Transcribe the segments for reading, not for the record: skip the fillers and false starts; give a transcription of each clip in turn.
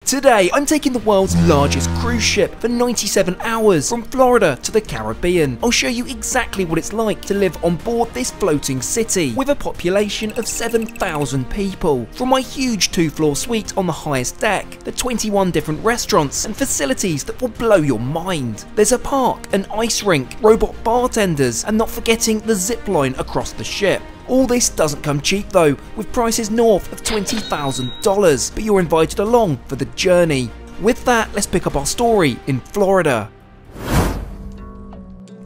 Today, I'm taking the world's largest cruise ship for 97 hours from Florida to the Caribbean. I'll show you exactly what it's like to live on board this floating city with a population of 7,000 people. From my huge 2-floor suite on the highest deck, the 21 different restaurants and facilities that will blow your mind. There's a park, an ice rink, robot bartenders, and not forgetting the zip line across the ship. All this doesn't come cheap though, with prices north of $20,000, but you're invited along for the journey. With that, let's pick up our story in Florida.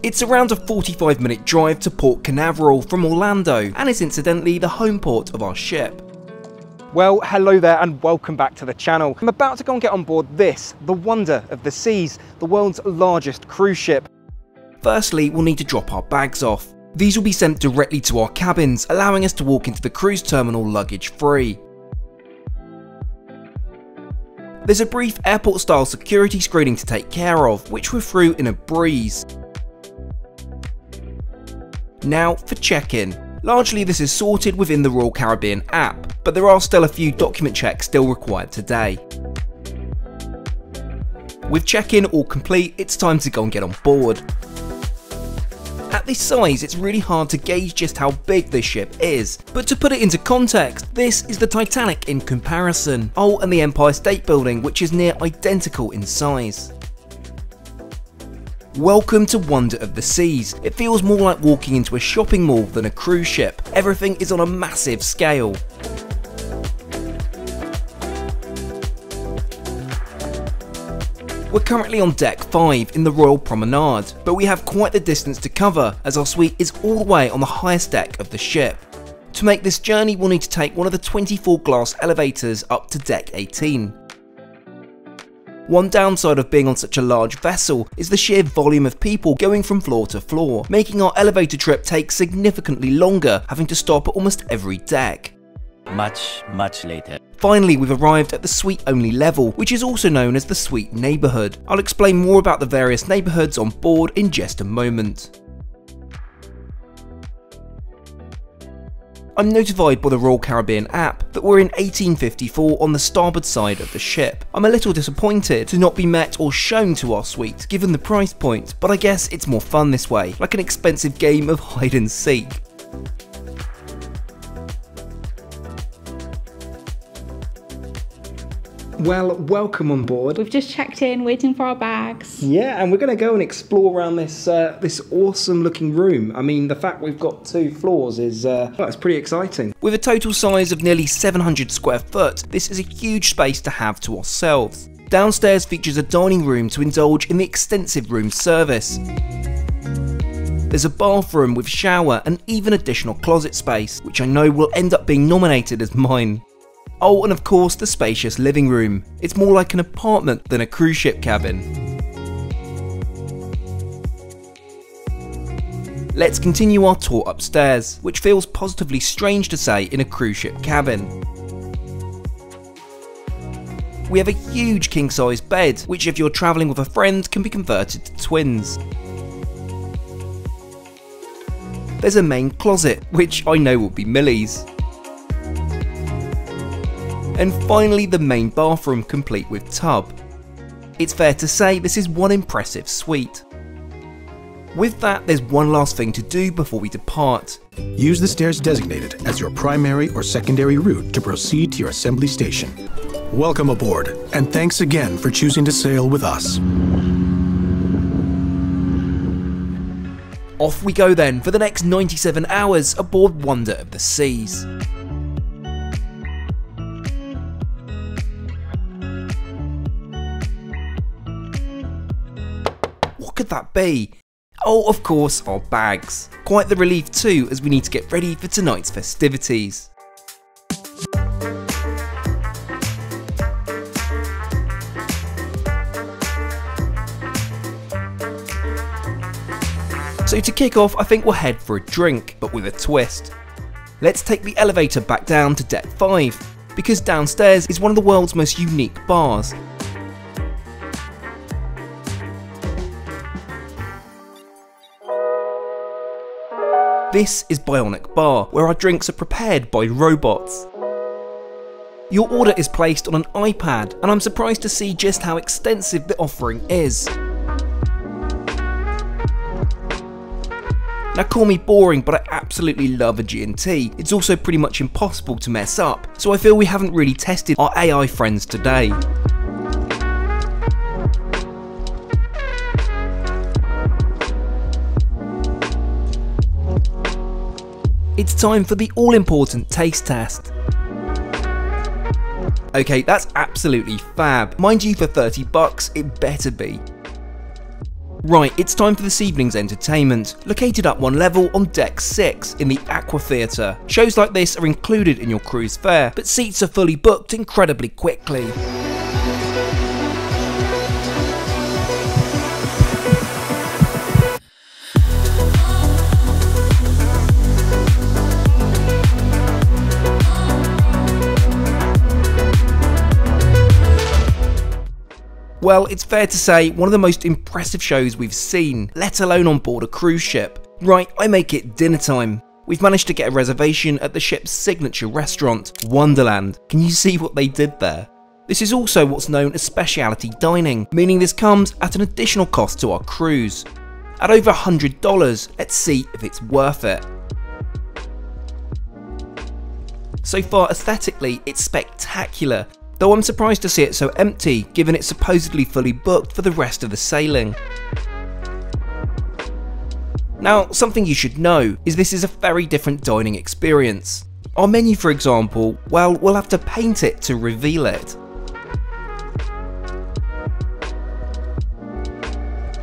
It's around a 45-minute drive to Port Canaveral from Orlando, and is incidentally the home port of our ship. Well, hello there and welcome back to the channel. I'm about to go and get on board this, the Wonder of the Seas, the world's largest cruise ship. Firstly, we'll need to drop our bags off. These will be sent directly to our cabins, allowing us to walk into the cruise terminal luggage free. There's a brief airport style security screening to take care of, which we're through in a breeze. Now for check-in. Largely this is sorted within the Royal Caribbean app, but there are still a few document checks still required today. With check-in all complete, it's time to go and get on board. At this size, it's really hard to gauge just how big this ship is, but to put it into context, this is the Titanic in comparison. Oh, and the Empire State Building, which is near identical in size. Welcome to Wonder of the Seas. It feels more like walking into a shopping mall than a cruise ship. Everything is on a massive scale. We're currently on deck 5 in the Royal Promenade, but we have quite the distance to cover as our suite is all the way on the highest deck of the ship. To make this journey, we'll need to take one of the 24 glass elevators up to deck 18. One downside of being on such a large vessel is the sheer volume of people going from floor to floor, making our elevator trip take significantly longer, having to stop at almost every deck. Much later. Finally, we've arrived at the suite-only level, which is also known as the suite neighbourhood. I'll explain more about the various neighbourhoods on board in just a moment. I'm notified by the Royal Caribbean app that we're in 1854 on the starboard side of the ship. I'm a little disappointed to not be met or shown to our suite given the price point, but I guess it's more fun this way, like an expensive game of hide and seek. Well, welcome on board. We've just checked in, waiting for our bags. Yeah, and we're going to go and explore around this this awesome looking room. I mean, the fact we've got 2 floors is well, it's pretty exciting. With a total size of nearly 700 square foot, this is a huge space to have to ourselves. Downstairs features a dining room to indulge in the extensive room service. There's a bathroom with shower and even additional closet space, which I know will end up being nominated as mine. Oh, and of course the spacious living room. It's more like an apartment than a cruise ship cabin. Let's continue our tour upstairs, which feels positively strange to say in a cruise ship cabin. We have a huge king-size bed, which if you're travelling with a friend can be converted to twins. There's a main closet, which I know will be Millie's. And finally the main bathroom complete with tub. It's fair to say this is one impressive suite. With that, there's one last thing to do before we depart. Use the stairs designated as your primary or secondary route to proceed to your assembly station. Welcome aboard, and thanks again for choosing to sail with us. Off we go then for the next 97 hours aboard Wonder of the Seas. What could that be? Oh, of course, our bags. Quite the relief too, as we need to get ready for tonight's festivities. So to kick off, I think we'll head for a drink, but with a twist. Let's take the elevator back down to deck 5, because downstairs is one of the world's most unique bars. This is Bionic Bar, where our drinks are prepared by robots. Your order is placed on an iPad, and I'm surprised to see just how extensive the offering is. Now call me boring, but I absolutely love a G&T. It's also pretty much impossible to mess up, so I feel we haven't really tested our AI friends today. It's time for the all-important taste test. Okay, that's absolutely fab. Mind you, for 30 bucks, it better be. Right, it's time for this evening's entertainment. Located up one level on deck 6 in the Aqua Theatre. Shows like this are included in your cruise fare, but seats are fully booked incredibly quickly. Well, it's fair to say one of the most impressive shows we've seen, let alone on board a cruise ship. Right, I make it dinner time. We've managed to get a reservation at the ship's signature restaurant, Wonderland. Can you see what they did there? This is also what's known as specialty dining, meaning this comes at an additional cost to our cruise. At over $100, let's see if it's worth it. So far, aesthetically, it's spectacular. Though I'm surprised to see it so empty, given it's supposedly fully booked for the rest of the sailing. Now, something you should know is this is a very different dining experience. Our menu, for example, well, we'll have to paint it to reveal it.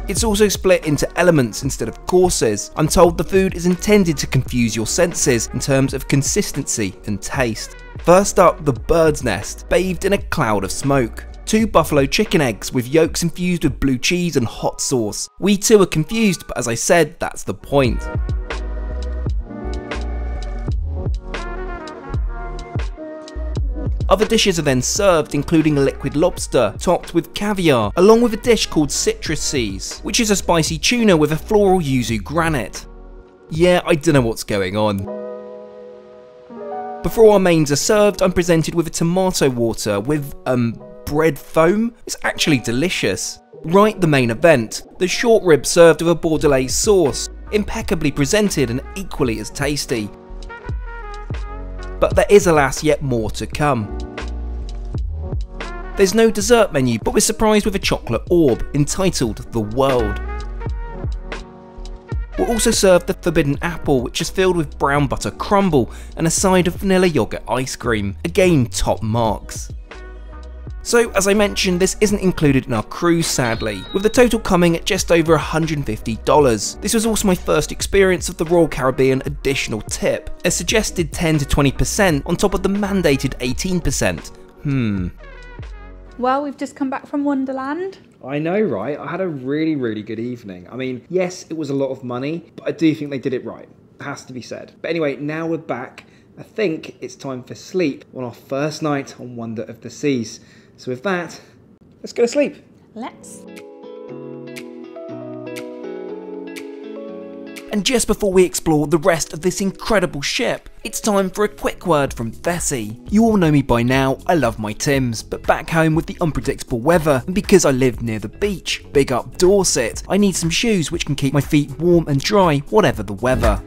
It's also split into elements instead of courses. I'm told the food is intended to confuse your senses in terms of consistency and taste. First up, the bird's nest, bathed in a cloud of smoke. 2 buffalo chicken eggs with yolks infused with blue cheese and hot sauce. We too are confused, but as I said, that's the point. Other dishes are then served, including a liquid lobster topped with caviar, along with a dish called citrus seas, which is a spicy tuna with a floral yuzu granite. Yeah, I don't know what's going on. Before our mains are served, I'm presented with a tomato water with, bread foam. It's actually delicious. Right, the main event, the short rib served with a bordelaise sauce, impeccably presented and equally as tasty. But there is, alas, yet more to come. There's no dessert menu, but we're surprised with a chocolate orb entitled The World. We're also served the forbidden apple, which is filled with brown butter crumble and a side of vanilla yogurt ice cream. Again, top marks. So, as I mentioned, this isn't included in our cruise, sadly, with the total coming at just over $150. This was also my first experience of the Royal Caribbean additional tip, a suggested 10 to 20% on top of the mandated 18%. Well, we've just come back from Wonderland. I know, right? I had a really good evening. I mean, yes, it was a lot of money, but I do think they did it right. It has to be said. But anyway, now we're back. I think it's time for sleep on our first night on Wonder of the Seas. So with that, let's go to sleep. Let's. And just before we explore the rest of this incredible ship, it's time for a quick word from Vessi. You all know me by now, I love my Tims, but back home with the unpredictable weather, and because I live near the beach, big up Dorset, I need some shoes which can keep my feet warm and dry, whatever the weather.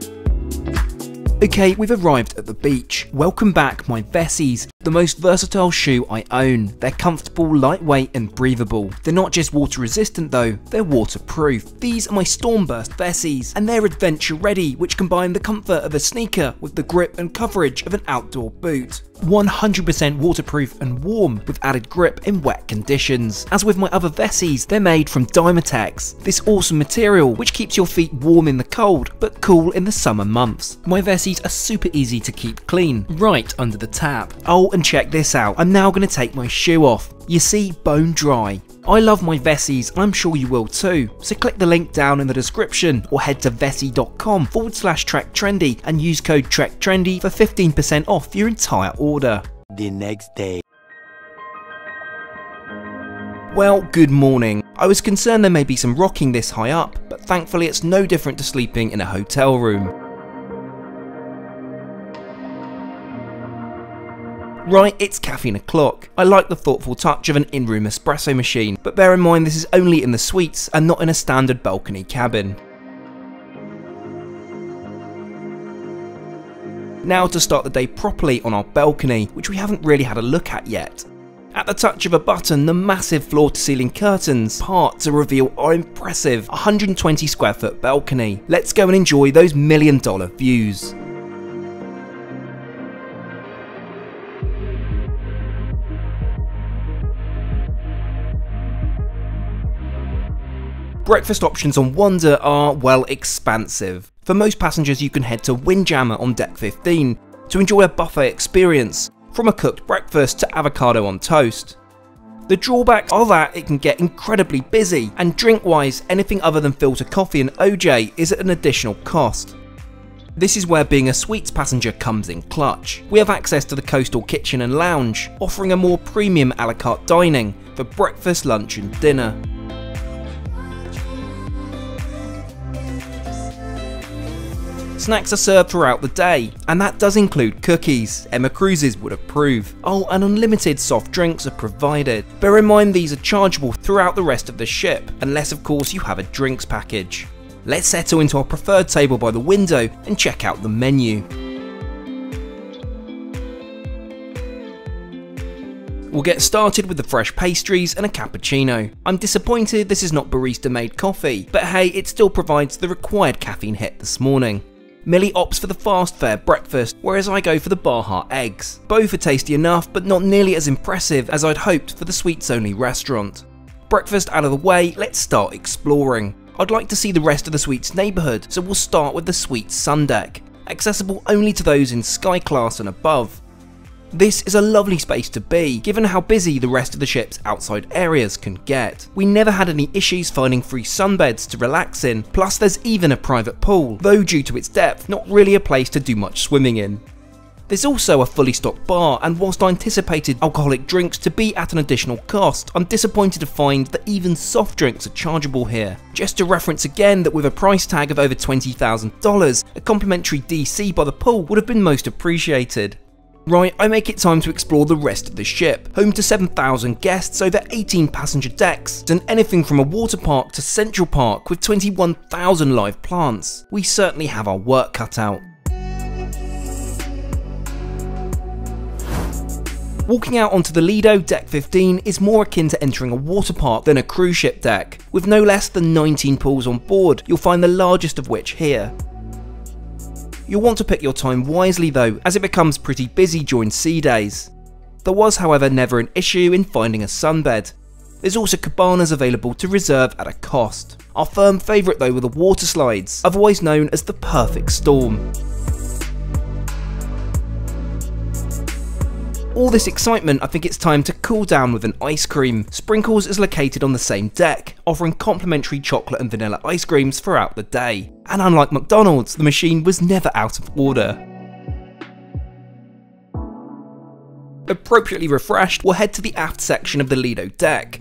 Okay, we've arrived at the beach. Welcome back, my Vessis, the most versatile shoe I own. They're comfortable, lightweight and breathable. They're not just water resistant though, they're waterproof. These are my Stormburst Vessis, and they're adventure ready, which combine the comfort of a sneaker with the grip and coverage of an outdoor boot. 100% waterproof and warm with added grip in wet conditions. As with my other Vessis, they're made from Dymatex, this awesome material which keeps your feet warm in the cold but cool in the summer months. My Vessis are super easy to keep clean, right under the tap. Oh, and check this out, I'm now going to take my shoe off. You see, bone dry. I love my Vessis, I'm sure you will too, so click the link down in the description or head to vessi.com/trektrendy and use code TrekTrendy for 15% off your entire order. The next day. Well, good morning. I was concerned there may be some rocking this high up, but thankfully it's no different to sleeping in a hotel room. Right, it's caffeine o'clock. I like the thoughtful touch of an in-room espresso machine, but bear in mind this is only in the suites and not in a standard balcony cabin. Now to start the day properly on our balcony, which we haven't really had a look at yet. At the touch of a button, the massive floor-to-ceiling curtains part to reveal our impressive 120 square foot balcony. Let's go and enjoy those $1 million views. Breakfast options on Wonder are, well, expansive. For most passengers, you can head to Windjammer on deck 15 to enjoy a buffet experience, from a cooked breakfast to avocado on toast. The drawbacks are that it can get incredibly busy, and drink-wise, anything other than filter coffee and OJ is at an additional cost. This is where being a suites passenger comes in clutch. We have access to the coastal kitchen and lounge, offering a more premium a la carte dining for breakfast, lunch and dinner. Snacks are served throughout the day, and that does include cookies. Emma Cruises would approve. Oh, and unlimited soft drinks are provided. Bear in mind these are chargeable throughout the rest of the ship, unless of course you have a drinks package. Let's settle into our preferred table by the window and check out the menu. We'll get started with the fresh pastries and a cappuccino. I'm disappointed this is not barista made coffee, but hey, it still provides the required caffeine hit this morning. Millie opts for the fast fare breakfast, whereas I go for the Baja eggs. Both are tasty enough, but not nearly as impressive as I'd hoped for the suites only restaurant. Breakfast out of the way, let's start exploring. I'd like to see the rest of the suites neighbourhood, so we'll start with the suites sun deck, accessible only to those in Sky Class and above. This is a lovely space to be, given how busy the rest of the ship's outside areas can get. We never had any issues finding free sunbeds to relax in, plus there's even a private pool, though due to its depth, not really a place to do much swimming in. There's also a fully stocked bar, and whilst I anticipated alcoholic drinks to be at an additional cost, I'm disappointed to find that even soft drinks are chargeable here. Just to reference again that with a price tag of over $20,000, a complimentary DC by the pool would have been most appreciated. Right, I make it time to explore the rest of the ship. Home to 7,000 guests, over 18 passenger decks, and anything from a water park to Central Park with 21,000 live plants. We certainly have our work cut out. Walking out onto the Lido, deck 15 is more akin to entering a water park than a cruise ship deck. With no less than 19 pools on board, you'll find the largest of which here. You'll want to pick your time wisely though, as it becomes pretty busy during sea days. There was however never an issue in finding a sunbed. There's also cabanas available to reserve at a cost. Our firm favourite though were the water slides, otherwise known as the perfect storm. All this excitement, I think it's time to cool down with an ice cream. Sprinkles is located on the same deck, offering complimentary chocolate and vanilla ice creams throughout the day. And unlike McDonald's, the machine was never out of order. Appropriately refreshed, we'll head to the aft section of the Lido deck.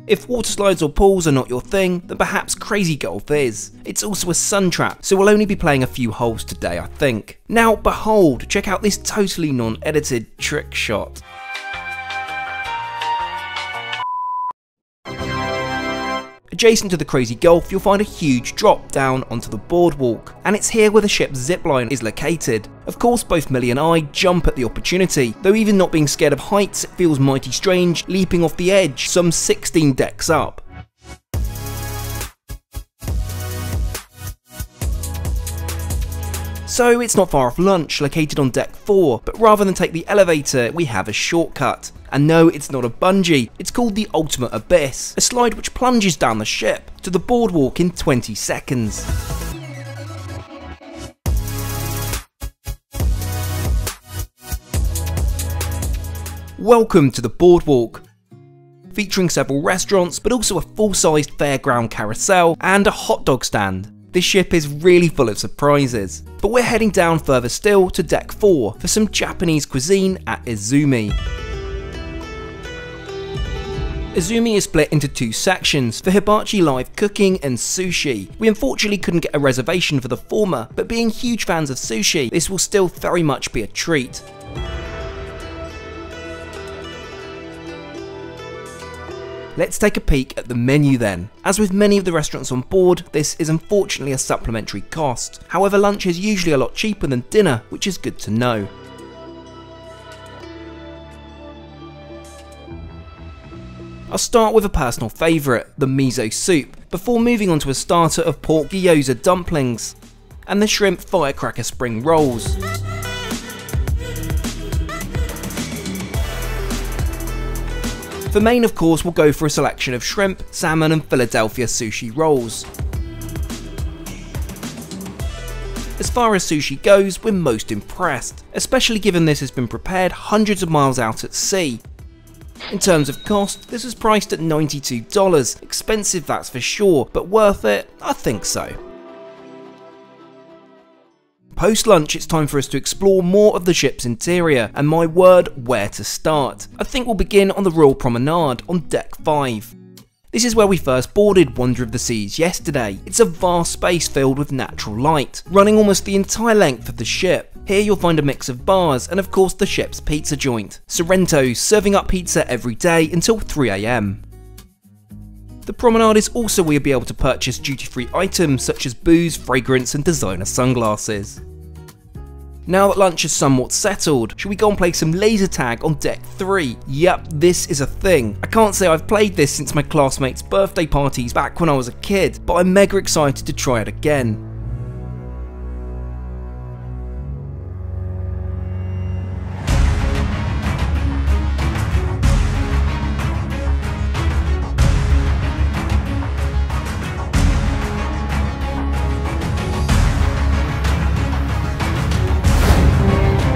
If water slides or pools are not your thing, then perhaps Crazy Golf is. It's also a sun trap, so we'll only be playing a few holes today, I think. Now behold, check out this totally non-edited trick shot. Adjacent to the Crazy Golf, you'll find a huge drop down onto the boardwalk, and it's here where the ship's zipline is located. Of course, both Millie and I jump at the opportunity, though even not being scared of heights, it feels mighty strange leaping off the edge some 16 decks up. So it's not far off lunch, located on deck 4, but rather than take the elevator, we have a shortcut. And no, it's not a bungee, it's called the Ultimate Abyss, a slide which plunges down the ship to the boardwalk in 20 seconds. Welcome to the boardwalk. Featuring several restaurants, but also a full-sized fairground carousel and a hot dog stand. This ship is really full of surprises. But we're heading down further still to deck 4 for some Japanese cuisine at Izumi. Izumi is split into two sections for hibachi live cooking and sushi. We unfortunately couldn't get a reservation for the former, but being huge fans of sushi, this will still very much be a treat. Let's take a peek at the menu then. As with many of the restaurants on board, this is unfortunately a supplementary cost. However, lunch is usually a lot cheaper than dinner, which is good to know. I'll start with a personal favourite, the miso soup, before moving on to a starter of pork gyoza dumplings and the shrimp firecracker spring rolls. For main, of course, we'll go for a selection of shrimp, salmon and Philadelphia sushi rolls. As far as sushi goes, we're most impressed, especially given this has been prepared hundreds of miles out at sea. In terms of cost, this was priced at $92, expensive that's for sure, but worth it? I think so. Post lunch, it's time for us to explore more of the ship's interior, and my word, where to start. I think we'll begin on the Royal Promenade on Deck 5. This is where we first boarded Wonder of the Seas yesterday. It's a vast space filled with natural light, running almost the entire length of the ship. Here you'll find a mix of bars and of course the ship's pizza joint, Sorrento's, serving up pizza every day until 3 AM. The promenade is also where you'll be able to purchase duty-free items such as booze, fragrance and designer sunglasses. Now that lunch is somewhat settled, should we go and play some laser tag on Deck 3? Yep, this is a thing. I can't say I've played this since my classmates' birthday parties back when I was a kid, but I'm mega excited to try it again.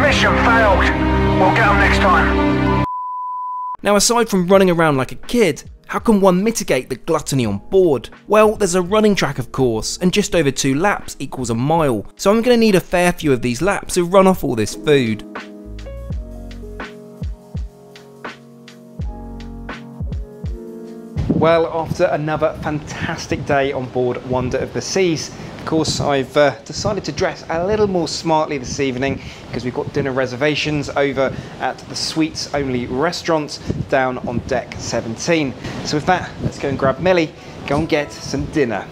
Mission failed. We'll get them next time. Now, aside from running around like a kid, how can one mitigate the gluttony on board? Well, there's a running track of course, and just over 2 laps equals a mile, so I'm going to need a fair few of these laps to run off all this food. Well, after another fantastic day on board Wonder of the Seas, of course I've decided to dress a little more smartly this evening because we've got dinner reservations over at the Suites Only restaurant down on Deck 17. So with that, let's go and grab Millie, go and get some dinner.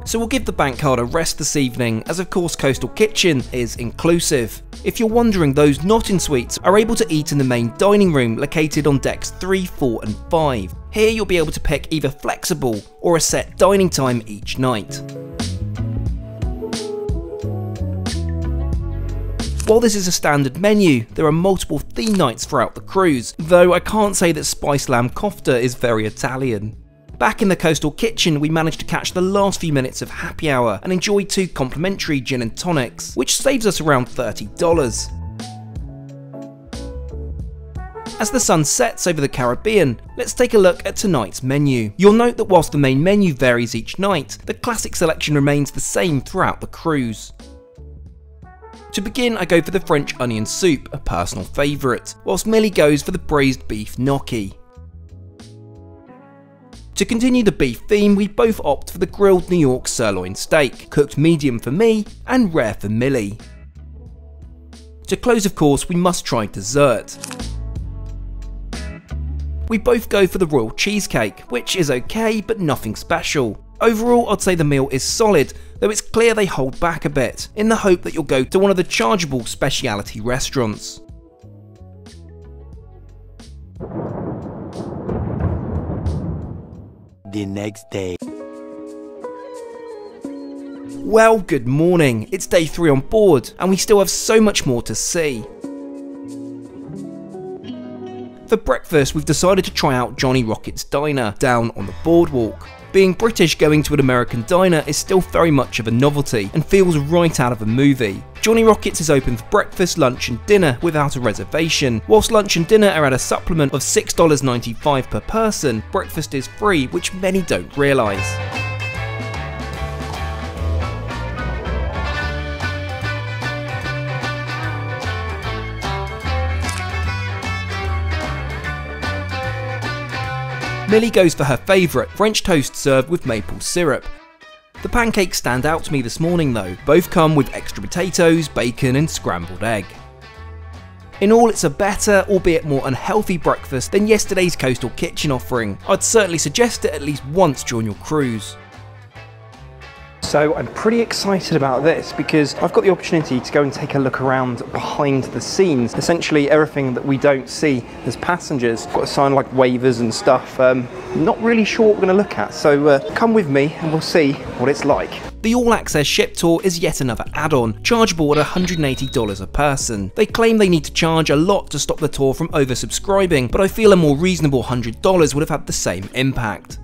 So we'll give the bank card a rest this evening, as of course Coastal Kitchen is inclusive. If you're wondering, those not in suites are able to eat in the main dining room located on decks 3, 4 and 5. Here you'll be able to pick either flexible or a set dining time each night. While this is a standard menu, there are multiple theme nights throughout the cruise, though I can't say that spiced lamb kofta is very Italian. Back in the Coastal Kitchen, we managed to catch the last few minutes of happy hour and enjoy 2 complimentary gin and tonics, which saves us around $30. As the sun sets over the Caribbean, let's take a look at tonight's menu. You'll note that whilst the main menu varies each night, the classic selection remains the same throughout the cruise. To begin, I go for the French onion soup, a personal favourite, whilst Millie goes for the braised beef gnocchi. To continue the beef theme, we both opt for the grilled New York sirloin steak, cooked medium for me and rare for Millie. To close, of course, we must try dessert. We both go for the royal cheesecake, which is okay but nothing special. Overall, I'd say the meal is solid, though it's clear they hold back a bit, in the hope that you'll go to one of the chargeable specialty restaurants. The next day. Well, good morning. It's day 3 on board, and we still have so much more to see. For breakfast, we've decided to try out Johnny Rocket's Diner down on the boardwalk. Being British, going to an American diner is still very much of a novelty and feels right out of a movie. Johnny Rocket's is open for breakfast, lunch and dinner without a reservation. Whilst lunch and dinner are at a supplement of $6.95 per person, breakfast is free, which many don't realise. Millie goes for her favourite, French toast served with maple syrup. The pancakes stand out to me this morning though, both come with extra potatoes, bacon and scrambled egg. In all, it's a better, albeit more unhealthy breakfast than yesterday's coastal kitchen offering. I'd certainly suggest it at least once during your cruise. So I'm pretty excited about this because I've got the opportunity to go and take a look around behind the scenes. Essentially everything that we don't see as passengers. Got a sign like waivers and stuff. Not really sure what we're going to look at, so come with me and we'll see what it's like. The all-access ship tour is yet another add-on, chargeable at $180 a person. They claim they need to charge a lot to stop the tour from oversubscribing, but I feel a more reasonable $100 would have had the same impact.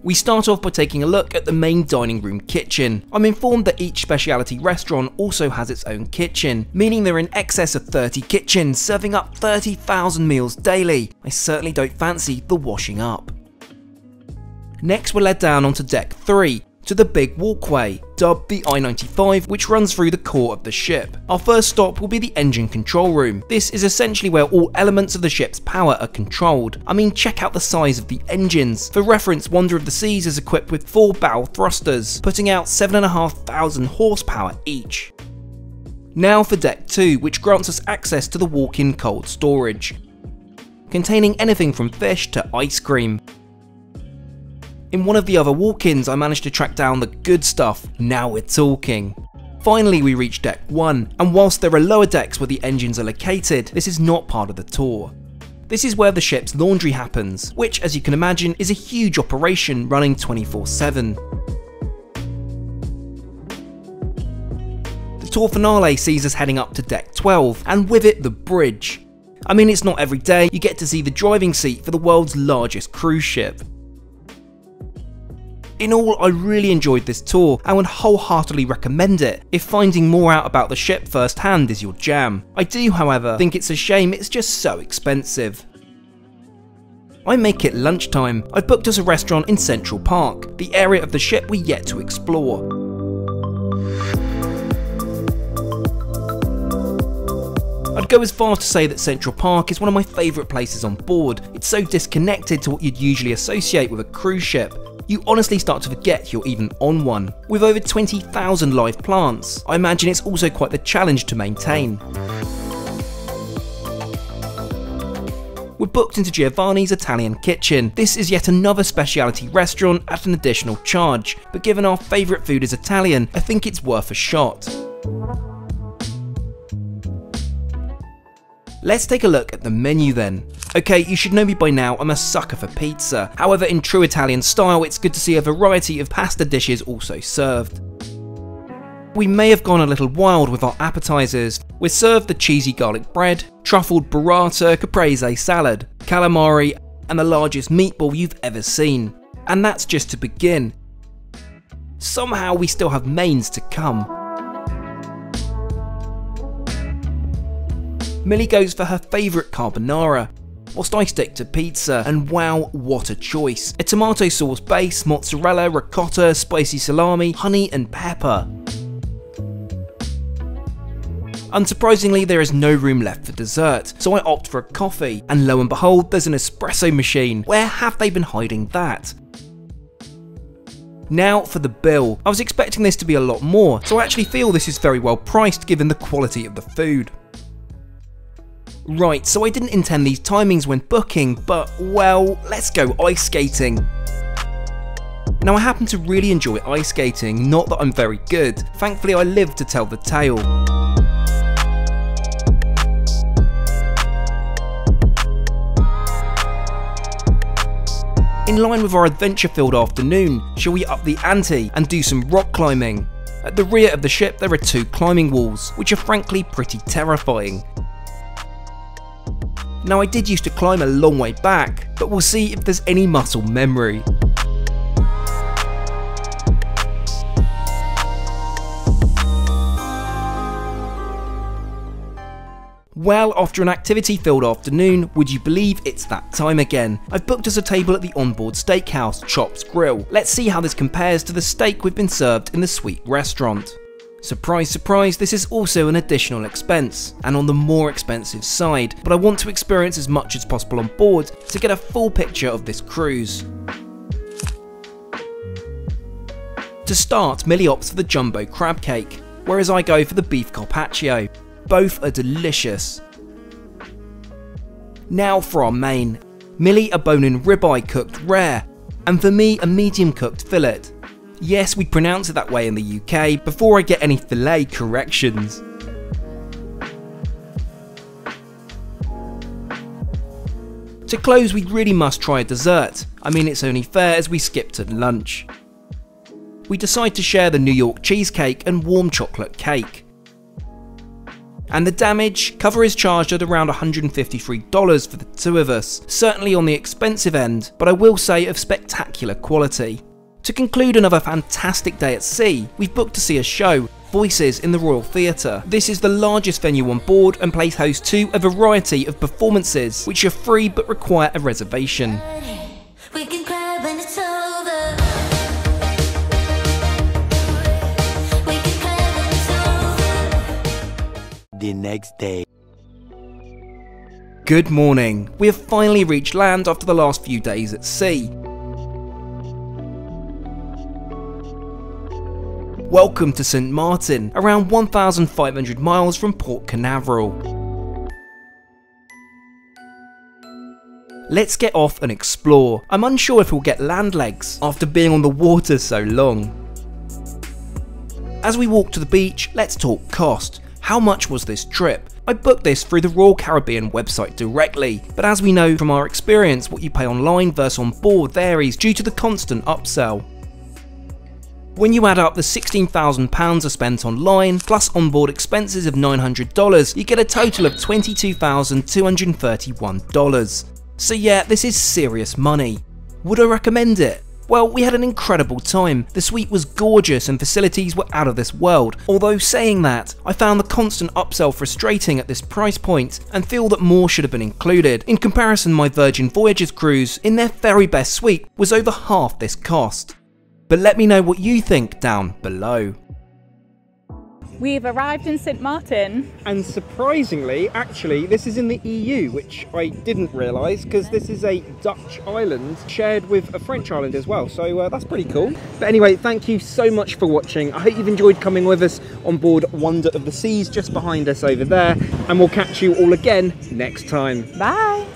We start off by taking a look at the main dining room kitchen. I'm informed that each specialty restaurant also has its own kitchen, meaning there are in excess of 30 kitchens serving up 30,000 meals daily. I certainly don't fancy the washing up. Next we're led down onto deck 3, to the big walkway, dubbed the I-95, which runs through the core of the ship. Our first stop will be the engine control room. This is essentially where all elements of the ship's power are controlled. I mean, check out the size of the engines. For reference, Wonder of the Seas is equipped with 4 bow thrusters, putting out 7,500 horsepower each. Now for deck 2, which grants us access to the walk-in cold storage, containing anything from fish to ice cream. In one of the other walk-ins, I managed to track down the good stuff. Now we're talking. Finally, we reach deck 1, and whilst there are lower decks where the engines are located, this is not part of the tour. This is where the ship's laundry happens, which, as you can imagine, is a huge operation running 24/7. The tour finale sees us heading up to deck 12, and with it the bridge. I mean, it's not every day you get to see the driving seat for the world's largest cruise ship. In all, I really enjoyed this tour and would wholeheartedly recommend it if finding more out about the ship firsthand is your jam. I do, however, think it's a shame it's just so expensive. I make it lunchtime. I've booked us a restaurant in Central Park, the area of the ship we're yet to explore. I'd go as far to say that Central Park is one of my favourite places on board. It's so disconnected to what you'd usually associate with a cruise ship. You honestly start to forget you're even on one. With over 20,000 live plants, I imagine it's also quite the challenge to maintain. We're booked into Giovanni's Italian Kitchen. This is yet another specialty restaurant at an additional charge, but given our favourite food is Italian, I think it's worth a shot. Let's take a look at the menu then. Okay, you should know me by now, I'm a sucker for pizza. However, in true Italian style, it's good to see a variety of pasta dishes also served. We may have gone a little wild with our appetizers. We're served the cheesy garlic bread, truffled burrata, caprese salad, calamari, and the largest meatball you've ever seen. And that's just to begin. Somehow we still have mains to come. Millie goes for her favourite carbonara, whilst I stick to pizza, and wow, what a choice. A tomato sauce base, mozzarella, ricotta, spicy salami, honey and pepper. Unsurprisingly, there is no room left for dessert, so I opt for a coffee, and lo and behold, there's an espresso machine. Where have they been hiding that? Now for the bill. I was expecting this to be a lot more, so I actually feel this is very well priced given the quality of the food. Right, so I didn't intend these timings when booking, but well, let's go ice skating. Now I happen to really enjoy ice skating, not that I'm very good. Thankfully I live to tell the tale. In line with our adventure-filled afternoon, shall we up the ante and do some rock climbing? At the rear of the ship there are 2 climbing walls, which are frankly pretty terrifying. Now I did used to climb a long way back, but we'll see if there's any muscle memory. Well, after an activity-filled afternoon, would you believe it's that time again? I've booked us a table at the onboard steakhouse, Chops Grill. Let's see how this compares to the steak we've been served in the suite restaurant. Surprise, surprise, this is also an additional expense, and on the more expensive side, but I want to experience as much as possible on board to get a full picture of this cruise. To start, Millie opts for the jumbo crab cake, whereas I go for the beef carpaccio. Both are delicious. Now for our main. Millie a bone-in ribeye cooked rare, and for me a medium cooked fillet. Yes, we pronounce it that way in the UK before I get any fillet corrections. To close, we really must try a dessert. I mean, it's only fair as we skipped at lunch. We decide to share the New York cheesecake and warm chocolate cake. And the damage, cover is charged at around $153 for the two of us, certainly on the expensive end, but I will say of spectacular quality. To conclude another fantastic day at sea, we've booked to see a show, Voices in the Royal Theatre. This is the largest venue on board and plays host to a variety of performances, which are free but require a reservation. We can cry when it's over. We can cry when it's over. The next day. Good morning. We have finally reached land after the last few days at sea. Welcome to St Martin, around 1,500 miles from Port Canaveral. Let's get off and explore. I'm unsure if we'll get land legs after being on the water so long. As we walk to the beach, let's talk cost. How much was this trip? I booked this through the Royal Caribbean website directly, but as we know from our experience, what you pay online versus on board varies due to the constant upsell. When you add up the £16,000 are spent online, plus onboard expenses of $900, you get a total of $22,231. So yeah, this is serious money. Would I recommend it? Well, we had an incredible time. The suite was gorgeous and facilities were out of this world. Although saying that, I found the constant upsell frustrating at this price point and feel that more should have been included. In comparison, my Virgin Voyages cruise, in their very best suite, was over half this cost. But let me know what you think down below. We've arrived in St Martin. And surprisingly, actually, this is in the EU, which I didn't realise, because this is a Dutch island shared with a French island as well, so that's pretty cool. But anyway, thank you so much for watching. I hope you've enjoyed coming with us on board Wonder of the Seas, just behind us over there, and we'll catch you all again next time. Bye.